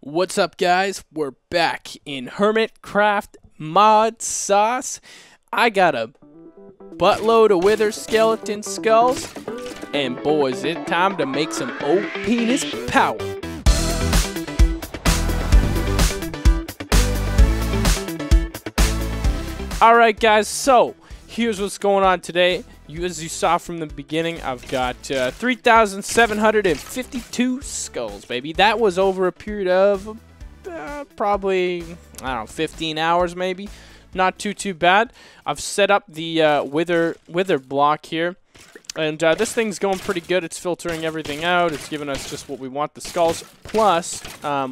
What's up, guys? We're back in HermitCraft ModSauce. I got a buttload of wither skeleton skulls, and boys, it's time to make some old penis power. Alright, guys, so here's what's going on today. As you saw from the beginning, I've got 3,752 skulls, baby. That was over a period of probably, I don't know, 15 hours maybe. Not too bad. I've set up the wither block here. And this thing's going pretty good. It's filtering everything out. It's giving us just what we want, the skulls. Plus,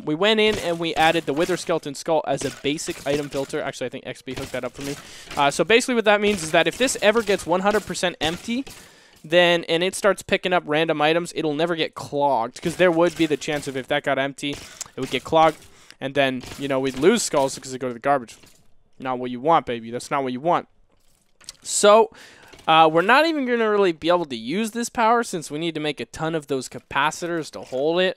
we went in and we added the wither skeleton skull as a basic item filter. Actually, I think XP hooked that up for me. So basically what that means is that if this ever gets 100% empty, then and it starts picking up random items, it'll never get clogged. Because there would be the chance of if that got empty, it would get clogged. And then, you know, we'd lose skulls because they go to the garbage. Not what you want, baby. That's not what you want. So we're not even going to really be able to use this power since we need to make a ton of those capacitors to hold it.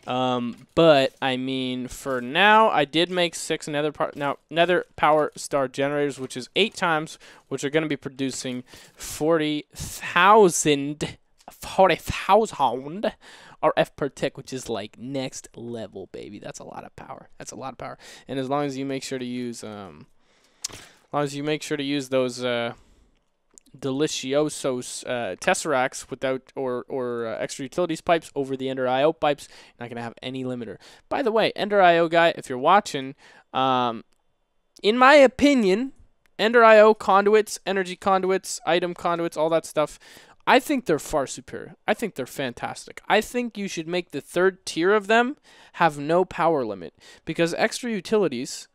But, I mean, for now, I did make 6 nether power star generators, which is 8 times, which are going to be producing 40,000 RF per tick, which is like next level, baby. That's a lot of power. That's a lot of power. And as long as you make sure to use, those, deliciosos tesseracts without or extra utilities pipes over the Ender IO pipes, you're not gonna have any limiter. By the way, Ender IO guy, if you're watching, in my opinion, Ender IO conduits, energy conduits, item conduits, all that stuff, I think they're far superior. I think they're fantastic. I think you should make the 3rd tier of them have no power limit, because extra utilities,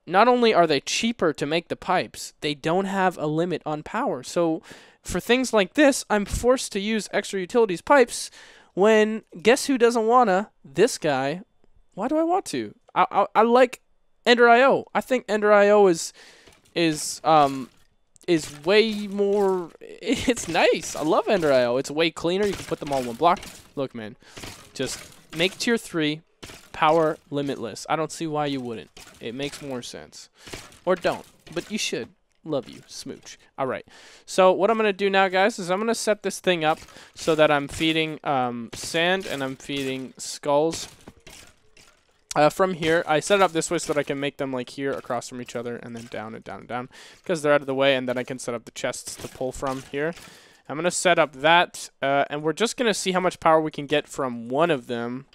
not only are they cheaper to make the pipes, they don't have a limit on power. So for things like this, I'm forced to use extra utilities pipes when, guess who doesn't wanna? This guy. Why do I want to? I like Ender IO. I think Ender IO is way more, it's nice. I love Ender IO. It's way cleaner. You can put them all in one block. Look, man, just make tier 3 power limitless. I don't see why you wouldn't. It makes more sense. Or don't, but you should. Love you, smooch. Alright, so what I'm going to do now, guys, is I'm going to set this thing up so that I'm feeding sand and I'm feeding skulls from here. I set it up this way so that I can make them like here across from each other and then down and down and down because they're out of the way, and then I can set up the chests to pull from here. I'm going to set up that, and we're just going to see how much power we can get from one of them.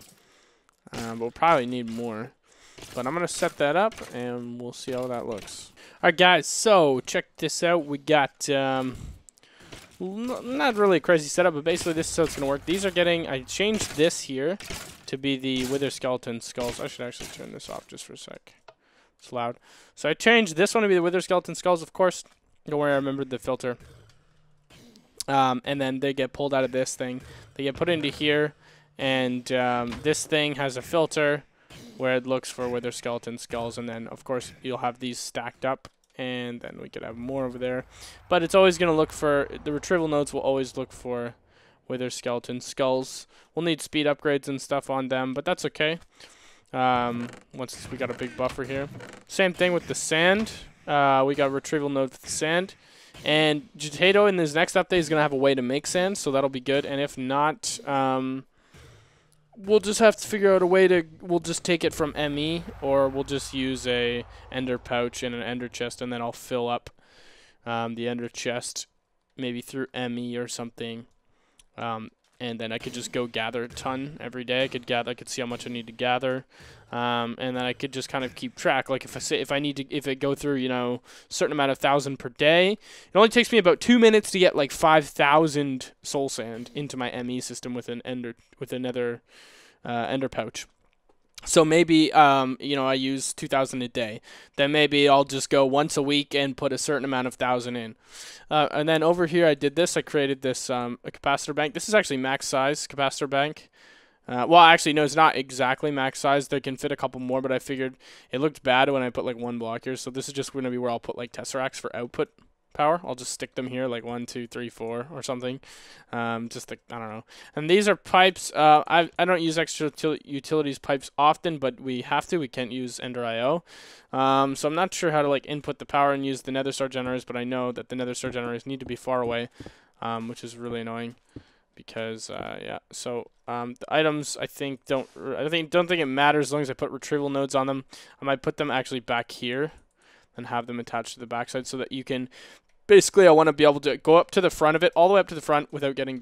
But we'll probably need more. But I'm going to set that up, and we'll see how that looks. Alright, guys, so check this out. We got, not really a crazy setup, but basically this is how it's going to work. These are getting, I changed this here to be the wither skeleton skulls. I should actually turn this off just for a sec. It's loud. So I changed this one to be the wither skeleton skulls, of course. Don't worry, I remembered the filter. And then they get pulled out of this thing. They get put into here. And this thing has a filter where it looks for wither skeleton skulls, and then of course you'll have these stacked up, and then we could have more over there. But it's always going to look for, the retrieval nodes will always look for wither skeleton skulls. We'll need speed upgrades and stuff on them, but that's okay. Once we got a big buffer here. Same thing with the sand. We got a retrieval node with the sand. And Jatato in his next update is going to have a way to make sand, so that'll be good. And if not, we'll just have to figure out a way to, we'll just take it from ME, or we'll just use a ender pouch and an ender chest, and then I'll fill up the ender chest maybe through ME or something. And then I could just go gather a ton every day. I could see how much I need to gather. And then I could just kind of keep track. Like if I go through, you know, a certain amount of 1,000 per day, it only takes me about 2 minutes to get like 5,000 soul sand into my ME system with another ender pouch. So maybe, you know, I use 2,000 a day. Then maybe I'll just go once a week and put a certain amount of 1,000 in. And then over here I did this. I created this a capacitor bank. This is actually max size capacitor bank. Well, actually, no, it's not exactly max size. They can fit a couple more, but I figured it looked bad when I put like one block here. So this is just going to be where I'll put like tesseracts for output power. I'll just stick them here like 1, 2, 3, 4 or something. Just like, I don't know. And these are pipes. I don't use extra utilities pipes often, but we have to. We can't use Ender IO. So I'm not sure how to like input the power and use the nether star generators, but I know that the nether star generators need to be far away, which is really annoying. Because yeah, so the items I don't think it matters as long as I put retrieval nodes on them. I might put them actually back here and have them attached to the backside so that you can basically, I want to be able to go up to the front of it, all the way up to the front without getting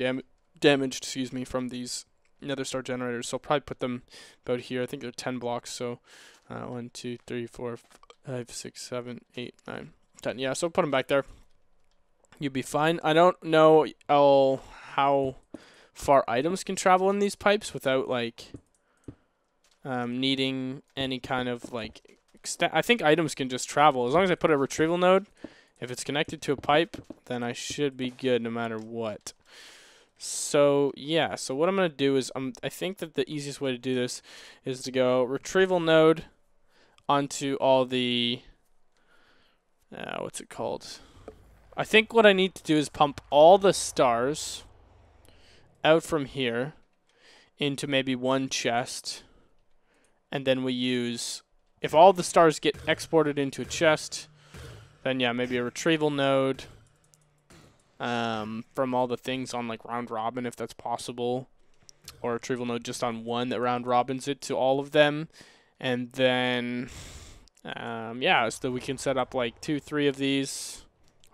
damaged, excuse me, from these nether star generators. So I'll probably put them about here. I think they're 10 blocks, so 1, 2, 3, 4, 5, 6, 7, 8, 9, 10. Yeah, so I'll put them back there. You'd be fine. I don't know how far items can travel in these pipes without like needing any kind of like I think items can just travel as long as I put a retrieval node. If it's connected to a pipe, then I should be good no matter what. So yeah, so what I'm gonna do is I think that the easiest way to do this is to go retrieval node onto all the what's it called? I think what I need to do is pump all the stars out from here into maybe one chest, and then we use, if all the stars get exported into a chest, then yeah, maybe a retrieval node from all the things on like round robin if that's possible, or a retrieval node just on one that round robins it to all of them, and then yeah, so that we can set up like 2, 3 of these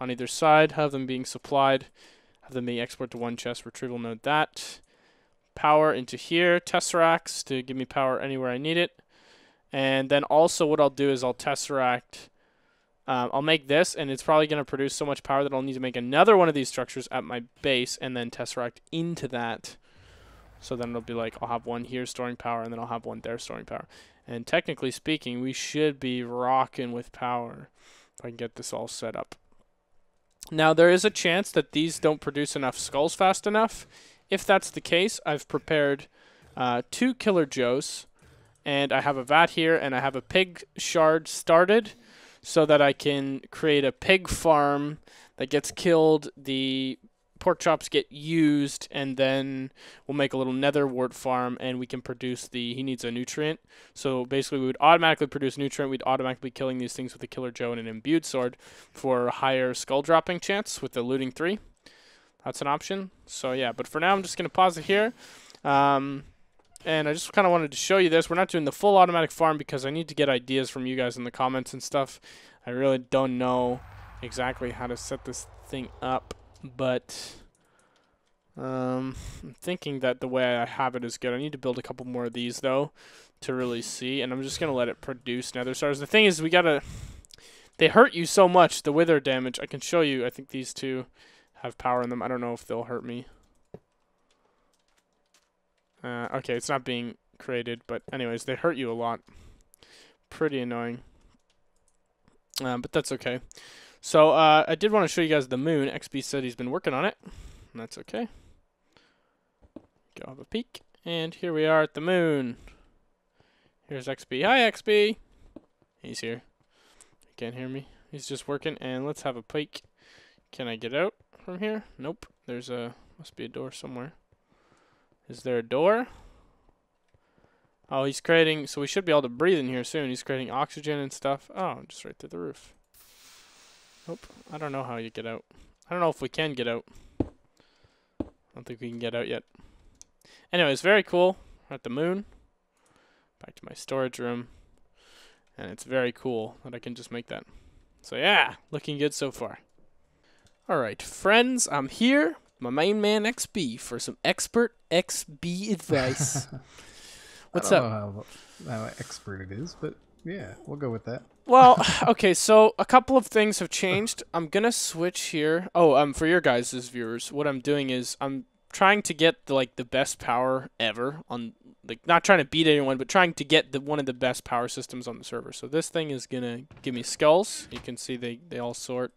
on either side, have them being supplied, have them being exported to one chest, retrieval node that, power into here, tesseracts to give me power anywhere I need it, and then also what I'll do is I'll tesseract, I'll make this, and it's probably going to produce so much power that I'll need to make another one of these structures at my base, and then tesseract into that, so then it'll be like, I'll have one here storing power, and then I'll have one there storing power, and technically speaking, we should be rocking with power if I can get this all set up. Now, there is a chance that these don't produce enough skulls fast enough. If that's the case, I've prepared 2 Killer Joes, and I have a vat here, and I have a pig shard started so that I can create a pig farm that gets killed, the pork chops get used, and then we'll make a little nether wart farm, and we can produce he needs a nutrient. So basically we would automatically produce nutrient, we'd automatically be killing these things with a Killer Joe and an imbued sword for a higher skull dropping chance with the looting 3. That's an option. So yeah, but for now I'm just going to pause it here. And I just kind of wanted to show you this. We're not doing the full automatic farm because I need to get ideas from you guys in the comments and stuff. I really don't know exactly how to set this thing up, but I'm thinking that the way I have it is good. I need to build a couple more of these though to really see, and I'm just gonna let it produce nether stars. The thing is, they hurt you so much, the wither damage. I can show you. I think these 2 have power in them. I don't know if they'll hurt me. Okay, it's not being created, but anyways, they hurt you a lot. Pretty annoying. But that's okay. So I did want to show you guys the moon. XB said he's been working on it. And that's okay. Go have a peek. And here we are at the moon. Here's XB. Hi, XB. He's here. You can't hear me. He's just working. And let's have a peek. Can I get out from here? Nope. Must be a door somewhere. Is there a door? Oh, he's creating, so we should be able to breathe in here soon. He's creating oxygen and stuff. Oh, just right through the roof. Nope. I don't know how you get out. I don't know if we can get out. I don't think we can get out yet. Anyways, very cool. We're at the moon. Back to my storage room. And it's very cool that I can just make that. So yeah, looking good so far. Alright, friends, I'm here. My main man XB for some expert XB advice. What's up? I don't know how expert it is, but yeah, we'll go with that. Well, okay, so a couple of things have changed. I'm going to switch here. Oh, for your guys' viewers, what I'm doing is I'm trying to get the best power ever on, like, not trying to beat anyone, but trying to get one of the best power systems on the server. So this thing is going to give me skulls. You can see they all sort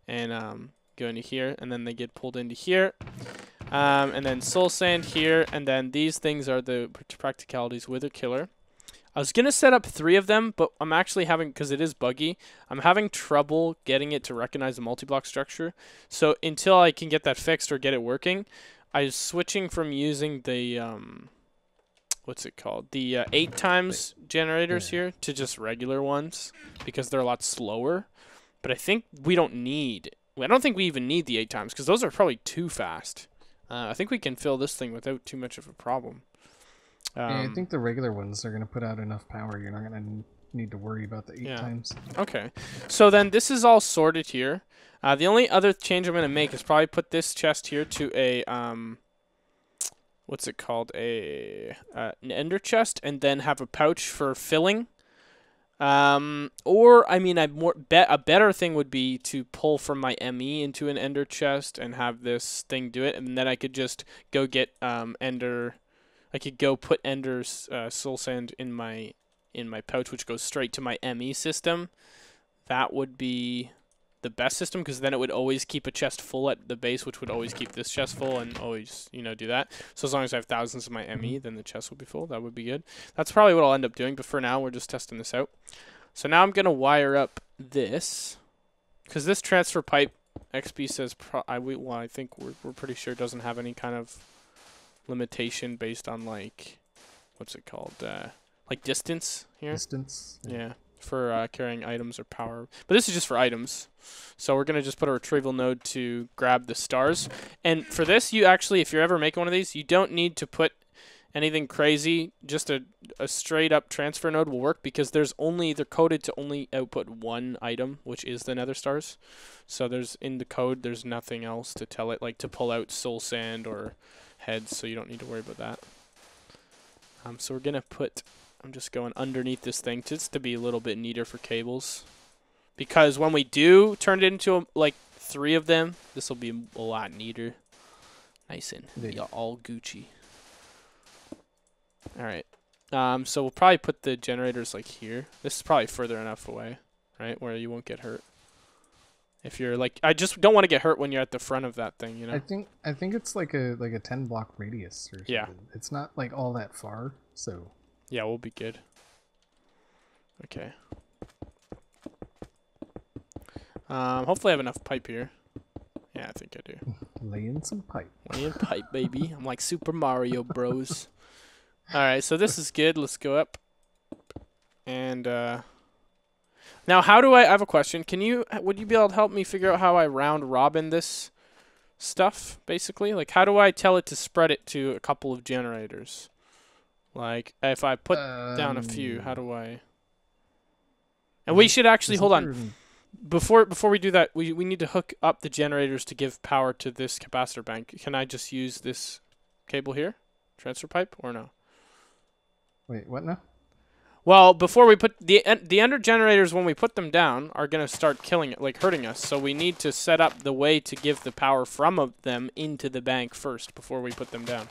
and go into here, and then they get pulled into here. And then soul sand here, and then these things are the practicalities with a killer. I was gonna set up 3 of them, but I'm actually having, because it is buggy, I'm having trouble getting it to recognize the multi-block structure. So until I can get that fixed or get it working, I was switching from using the what's it called? The 8 times generators here to just regular ones because they're a lot slower. But I think we don't need. I don't think we even need the 8 times because those are probably too fast. I think we can fill this thing without too much of a problem. Yeah, I think the regular ones are going to put out enough power. You're not going to need to worry about the 8 times. Okay. So then this is all sorted here. The only other change I'm going to make is probably put this chest here to a what's it called? An ender chest, and then have a pouch for filling. Or I mean, a better thing would be to pull from my ME into an ender chest and have this thing do it, and then I could just go get ender. I could go put ender's soul sand in my pouch, which goes straight to my ME system. That would be the best system because then it would always keep a chest full at the base, which would always keep this chest full and always, do that. So as long as I have thousands of my ME, then the chest will be full. That would be good. That's probably what I'll end up doing, but for now, we're just testing this out. So now I'm going to wire up this because this transfer pipe, XP says, I think we're pretty sure it doesn't have any kind of limitation based on like, what's it called? Like distance here? Distance? Yeah. For carrying items or power. But this is just for items. So we're going to just put a retrieval node to grab the stars. And for this, you actually, if you're ever making one of these, you don't need to put anything crazy. Just a straight up transfer node will work because they're coded to only output 1 item, which is the nether stars. So in the code, there's nothing else to tell it, like to pull out soul sand or heads, so you don't need to worry about that. So we're going to put... I'm just going underneath this thing just to be a little bit neater for cables. Because when we do turn it into like 3 of them, this will be a lot neater. Nice and all Gucci. Alright. So we'll probably put the generators like here. This is probably further enough away, right? Where you won't get hurt. If you're like, I just don't want to get hurt when you're at the front of that thing, I think it's like a 10 block radius or something. Yeah. It's not like all that far, so... Yeah, we'll be good. Okay. Hopefully I have enough pipe here. Yeah, I think I do. Lay in some pipe. Lay in pipe, baby. I'm like Super Mario Bros. Alright, so this is good. Let's go up. And, now how do I have a question. Would you be able to help me figure out how I round robin this stuff, basically? Like, how do I tell it to spread it to a couple of generators? Like, if I put down a few, how do I... And we should actually, hold on. Before we do that, we need to hook up the generators to give power to this capacitor bank. Can I just use this cable here? Transfer pipe, or no? Wait, what now? Well, before we put... The ender generators, when we put them down, are going to start killing it, like hurting us. So we need to set up the way to give the power from them into the bank first before we put them down.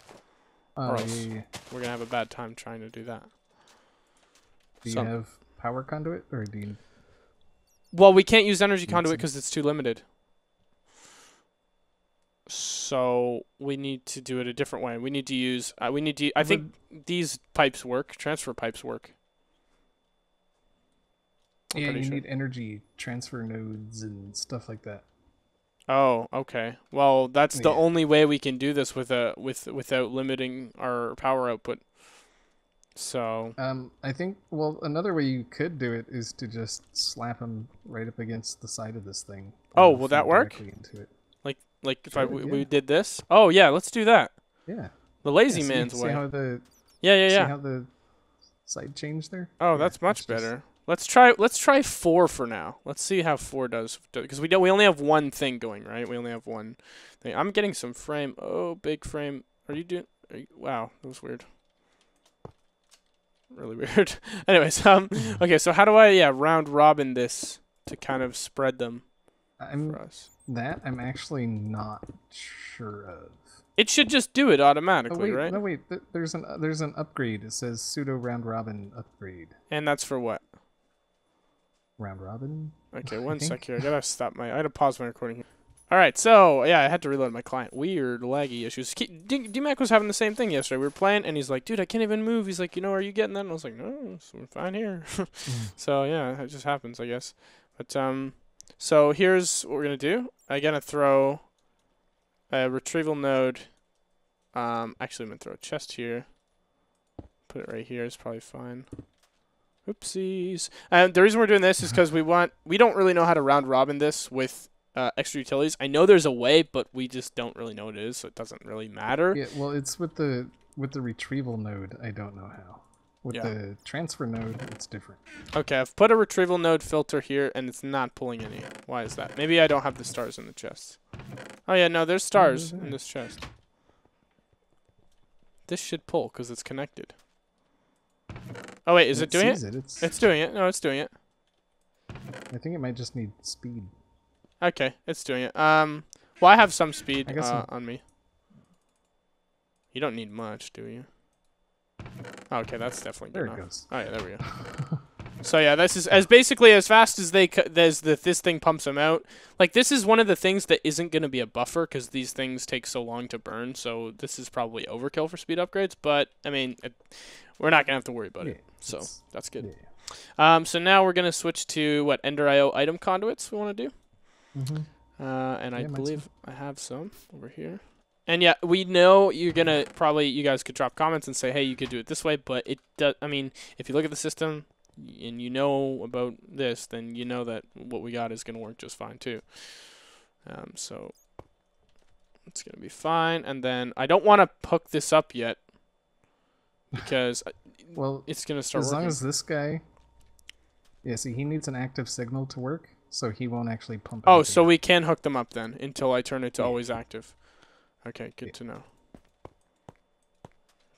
Or else we're going to have a bad time trying to do that. Do you have power conduit, or do you... Well, we can't use energy conduit because it's too limited. So we need to do it a different way. We need to use... I think these pipes work. Transfer pipes work. Yeah, you need energy transfer nodes and stuff like that. Oh, okay. Well, that's the only way we can do this without limiting our power output. So. I think. Well, another way you could do it is to just slap them right up against the side of this thing. Oh, will that work? Into it. Like if we did this? Oh yeah, let's do that. Yeah. The lazy man's way. See how the. Yeah. See how the side changed there? Oh, that's much better. Let's try 4 for now. Let's see how 4 does, because we only have one thing going, right? We only have one thing. I'm getting some frame. Oh, big frame. Wow, that was weird. Really weird. Anyways, okay, so how do I round robin this to kind of spread them for us? I'm actually not sure of. It should just do it automatically, right? No, wait. There's an upgrade. It says pseudo round robin upgrade. And that's for what? Round robin? Okay, one sec here. I gotta pause my recording here. All right, so yeah, I had to reload my client. Weird laggy issues. D-Mac was having the same thing yesterday. We were playing, and he's like, "Dude, I can't even move." He's like, "Are you getting that?" And I was like, "No, we're fine here." So yeah, it just happens, I guess. But so here's what we're gonna do. I'm gonna throw a retrieval node. Actually, I'm gonna throw a chest here. Put it right here. It's probably fine. Oopsies. And the reason we're doing this is because we don't really know how to round robin this with extra utilities. I know there's a way, but we just don't really know what it is, so it doesn't really matter. Yeah, well, it's with the retrieval node. I don't know how. With the transfer node, it's different. Okay, I've put a retrieval node filter here, and it's not pulling any. Why is that? Maybe I don't have the stars in the chest. Oh yeah, no, there's stars in this chest. This should pull because it's connected. Oh wait, is it doing it? It's doing it. No, it's doing it. I think it might just need speed. Okay, it's doing it. Well, I have some speed on me. You don't need much, do you? Okay, that's definitely good enough. There it goes. Oh yeah, there we go. So yeah, this is basically as fast as this thing pumps them out. Like this is one of the things that isn't going to be a buffer because these things take so long to burn. So this is probably overkill for speed upgrades. But I mean, we're not gonna have to worry about it. So that's good. Yeah. So now we're gonna switch to what Ender.io item conduits we want to do. And I believe I have some over here. And yeah, we know you're gonna you guys could drop comments and say, hey, you could do it this way, but it does. I mean, if you look at the system and you know about this, then you know that what we got is gonna work just fine too. So it's gonna be fine. And then I don't want to hook this up yet because well, it's gonna start as working. long as this guy, yeah, see, he needs an active signal to work, so he won't actually pump. Oh, so we can hook them up then until I turn it to always active. Okay, good to know.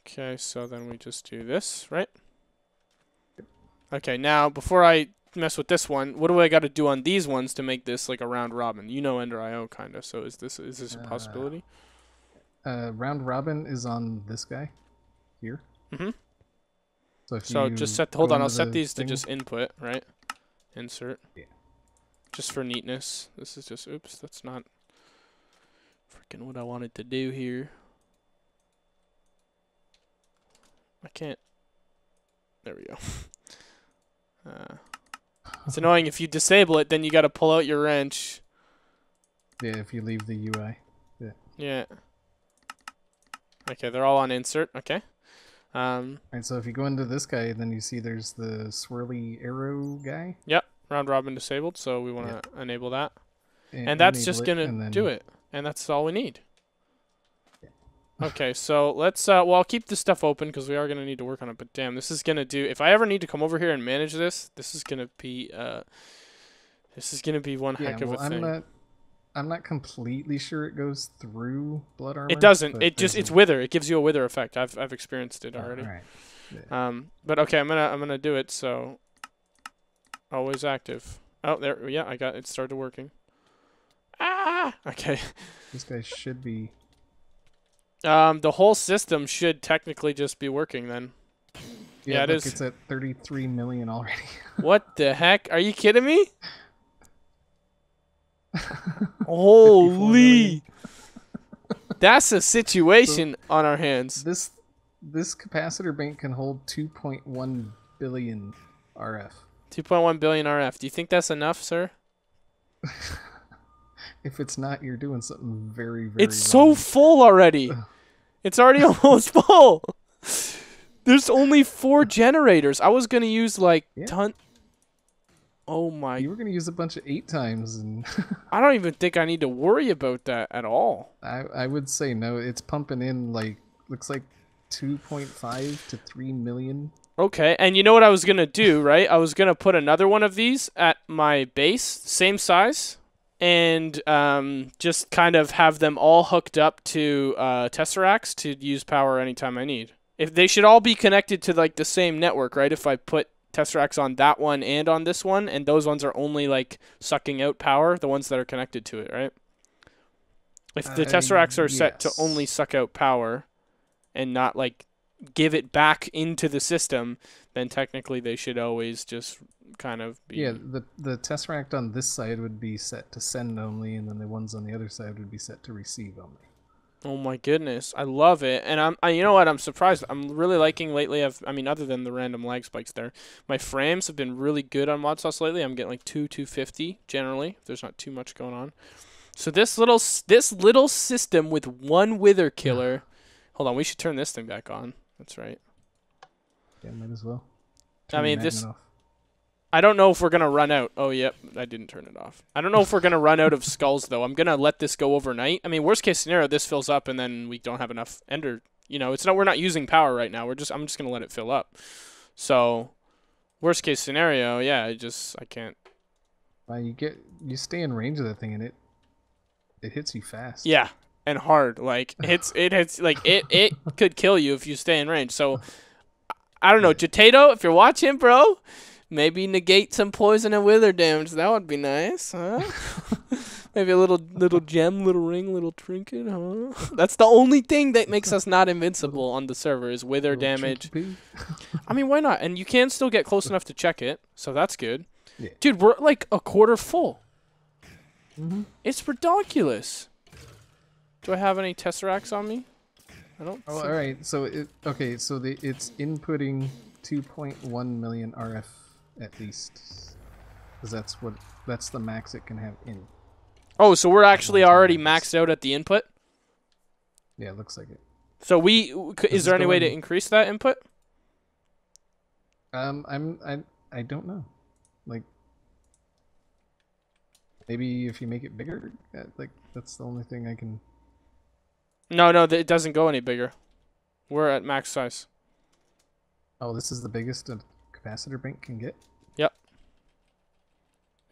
Okay, so then we just do this, right? Okay, now before I mess with this one, what do I got to do on these ones to make this like a round robin? You know Ender.io kind of, so is this a possibility? Round robin is on this guy here. So just set, hold on, I'll set these to just input, right? Insert. Yeah. Just for neatness. This is just, oops, that's not freaking what I wanted to do here. I can't. There we go. It's annoying if you disable it, then you got to pull out your wrench. Yeah, if you leave the UI. Yeah. Yeah. Okay, they're all on insert. Okay. Alright, so if you go into this guy, then you see there's the swirly arrow guy. Yep, round robin disabled, so we want to enable that. And that's just going to do it. And that's all we need. Okay, so let's, well, I'll keep this stuff open because we are going to need to work on it, but damn, this is going to do, if I ever need to come over here and manage this, this is going to be one heck of a thing. I'm not completely sure it goes through blood armor. It doesn't. It's wither. It gives you a wither effect. I've experienced it already. Alright. Yeah. But okay, I'm gonna do it, so always active. Oh, there, yeah, it started working. Ah! Okay. This guy should be... the whole system should technically just be working then. Yeah, it is. It's at 33 million already. What the heck? Are you kidding me? Holy! That's a situation on our hands. This capacitor bank can hold 2.1 billion RF. 2.1 billion RF. Do you think that's enough, sir? If it's not, you're doing something very, very It's wrong. so full already. It's already almost full. There's only 4 generators. I was going to use like ton... Oh my... You were going to use a bunch of 8 times. And I don't even think I need to worry about that at all. I would say no. It's pumping in like, looks like 2.5 to 3 million. Okay, and you know what I was going to do, right? I was going to put another one of these at my base, same size, and just kind of have them all hooked up to tesseracts to use power anytime I need. If they should all be connected to like the same network, right? If I put tesseracts on that one and on this one, and those ones are only like sucking out power, the ones that are connected to it, right? If the tesseracts are set to only suck out power and not like give it back into the system, then technically they should always just kind of be... Yeah, the tesseract on this side would be set to send only, and then the ones on the other side would be set to receive only. Oh my goodness, I love it, and you know what? I'm surprised. I'm really liking lately. I mean, other than the random lag spikes there, my frames have been really good on ModSauce lately. I'm getting like 250 generally. If there's not too much going on. So this little system with one wither killer. Hold on, we should turn this thing back on. That's right. Yeah, might as well. I mean, this. I don't know if we're going to run out. Oh, yep. I didn't turn it off. I don't know if we're going to run out of skulls, though. I'm going to let this go overnight. I mean, worst case scenario, this fills up and then we don't have enough ender. You know, we're not using power right now. I'm just going to let it fill up. So, worst case scenario, yeah, I can't. You stay in range of that thing and it hits you fast. Yeah, and hard. Like, it could kill you if you stay in range. So, I don't know. Jatato, if you're watching, bro, maybe negate some poison and wither damage. That would be nice, huh? Maybe a little gem, little ring, little trinket, huh? That's the only thing that makes us not invincible on the server is wither damage. I mean, why not? And you can still get close enough to check it, so that's good. Yeah. Dude, we're like a quarter full. It's ridiculous. Do I have any tesseracts on me? I don't. Oh, all right. So it's inputting 2.1 million RF at least, because that's the max it can have in. Oh, so we're actually already maxed out at the input? Yeah, it looks like it. So is there any way to increase that input? I don't know. Like, maybe if you make it bigger, like that's the only thing I can. No, it doesn't go any bigger. We're at max size. Oh, this is the biggest a capacitor bank can get? Yep.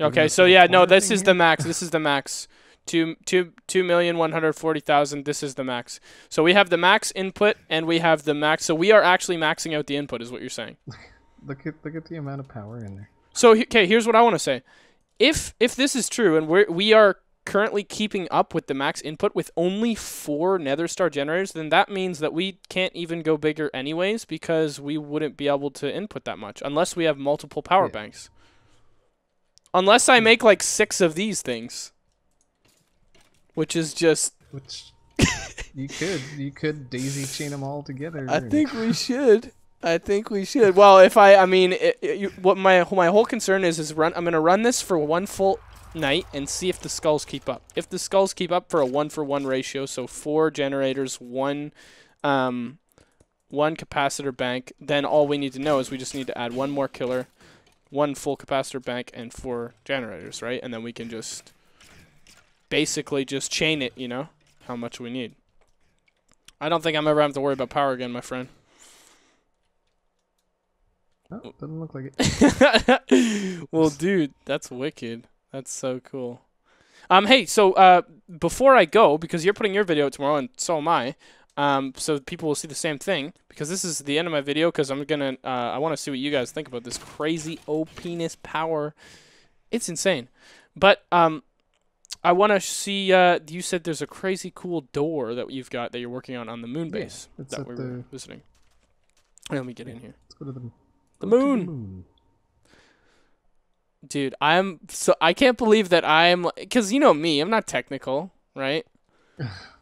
Okay, so yeah, no, this is the max. This is the max. 2,140,000. This is the max. So we have the max input and we have the max. So we are actually maxing out the input, is what you're saying. Look at the amount of power in there. So okay, here's what I want to say. If this is true and we are currently keeping up with the max input with only 4 nether star generators, then that means that we can't even go bigger anyways, because we wouldn't be able to input that much unless we have multiple power banks. Unless I make like 6 of these things, which is just you could daisy chain them all together. I think we should. Well, if what my whole concern is I'm gonna run this for one full night and see if the skulls keep up. If the skulls keep up for a 1-for-1 ratio, so 4 generators, one capacitor bank, then all we need to know is we just need to add 1 more killer, 1 full capacitor bank, and 4 generators, right? And then we can just basically just chain it, you know, how much we need. I don't think I'm ever having to worry about power again, my friend. Oh, doesn't look like it. Well, dude, that's wicked. That's so cool. Hey, so before I go, because you're putting your video out tomorrow and so am I, so people will see the same thing, because this is the end of my video, because I'm gonna I want to see what you guys think about this crazy OP-ness power. It's insane. But I want to see. You said there's a crazy cool door that you're working on the moon base that we were visiting. Let me get in here. Let's go to the moon. Dude, I can't believe that because you know me, I'm not technical, right?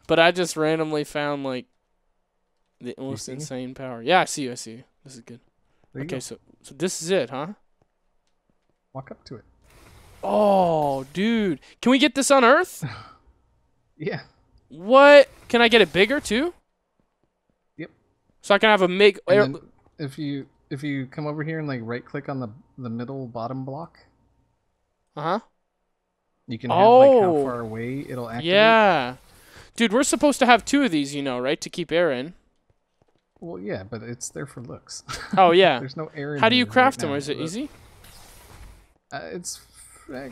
But I just randomly found like the most insane power. Yeah, I see you. This is good. Okay, so this is it, huh? Walk up to it. Oh, dude. Can we get this on Earth? Yeah. What? Can I get it bigger too? Yep. So I can have a if you come over here and like right click on the middle bottom block. Uh-huh. You can have like how far away it'll activate. Yeah. Dude, we're supposed to have 2 of these, you know, right? To keep air in. Well, yeah, but it's there for looks. Oh, yeah. There's no air in How do you craft right them? Is it easy? It's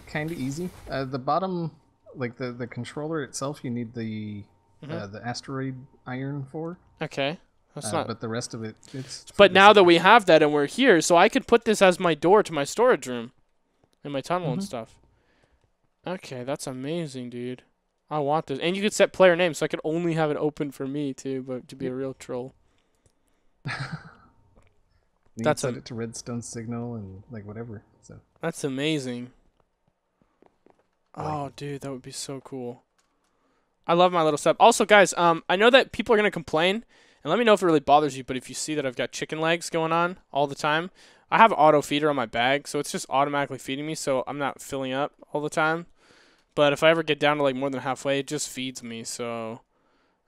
kind of easy. The bottom, like the controller itself, you need the asteroid iron for. Okay. That's not. But the rest of it, it's. But now that we have that and we're here, so I could put this as my door to my storage room, in my tunnel and stuff. Okay, that's amazing, dude. I want this, and you could set player names, so I could only have it open for me too, but to be a real troll. You can set it to redstone signal and like whatever. So that's amazing. Oh, dude, that would be so cool. I love my little setup. Also, guys, I know that people are gonna complain, and let me know if it really bothers you. But if you see that I've got chicken legs going on all the time, I have auto feeder on my bag, so it's just automatically feeding me, so I'm not filling up all the time. But if I ever get down to like more than halfway, it just feeds me. So,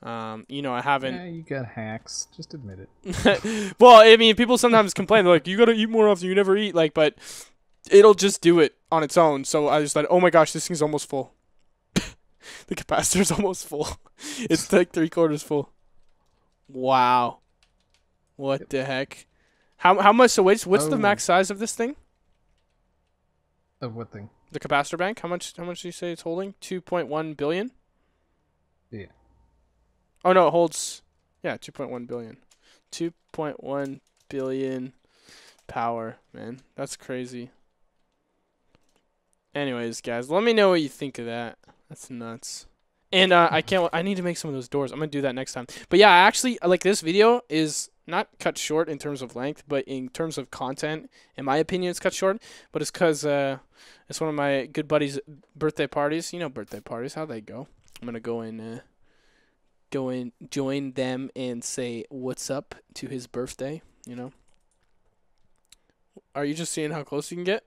you know, I haven't. Yeah, you got hacks. Just admit it. Well, I mean, people sometimes complain. They're like, you gotta eat more often. You never eat. Like, but it'll just do it on its own. So I just like, oh my gosh, this thing's almost full. The capacitor's almost full. It's like 3/4 full. Wow. What the heck? How much? So wait, what's the max size of this thing? Of what thing? The capacitor bank. How much do you say it's holding? 2.1 billion. Yeah. Oh no, it holds. Yeah, 2.1 billion. 2.1 billion power, man. That's crazy. Anyways, guys, let me know what you think of that. That's nuts. And I need to make some of those doors. I'm gonna do that next time. But yeah, I actually like this video is not cut short in terms of length, but in terms of content, in my opinion, it's cut short. But it's because it's one of my good buddies' birthday parties. You know, birthday parties, how they go. I'm gonna go and join them and say what's up to his birthday. You know. Are you just seeing how close you can get?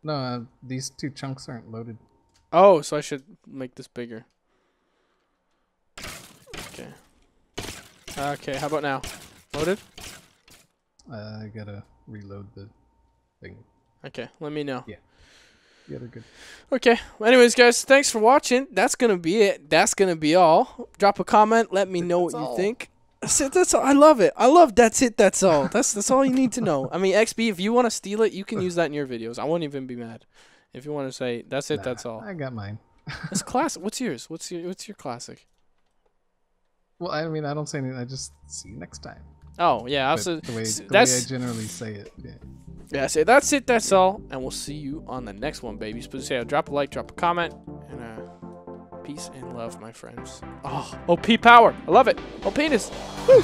No, these two chunks aren't loaded. Oh, so I should make this bigger. Okay. Okay, how about now? Loaded? I gotta reload the thing. Okay, let me know. Yeah. Yeah, they're good. Okay. Well, anyways, guys, thanks for watching. That's gonna be it. That's gonna be all. Drop a comment. Let me know what you think. That's it. That's all. I love it. I love that's it. That's all. That's all you need to know. I mean, XB, if you want to steal it, you can use that in your videos. I won't even be mad. If you want to say that's it. That's all. I got mine. It's classic. What's yours? What's your classic? Well, I mean, I don't say anything. I just see you next time. Oh yeah. Also, the way I generally say it. Yeah. Yeah, say that's it, that's all, and we'll see you on the next one, babies. But say, drop a like, drop a comment, and peace and love, my friends. Oh, OP power, I love it. Oh, penis. Woo.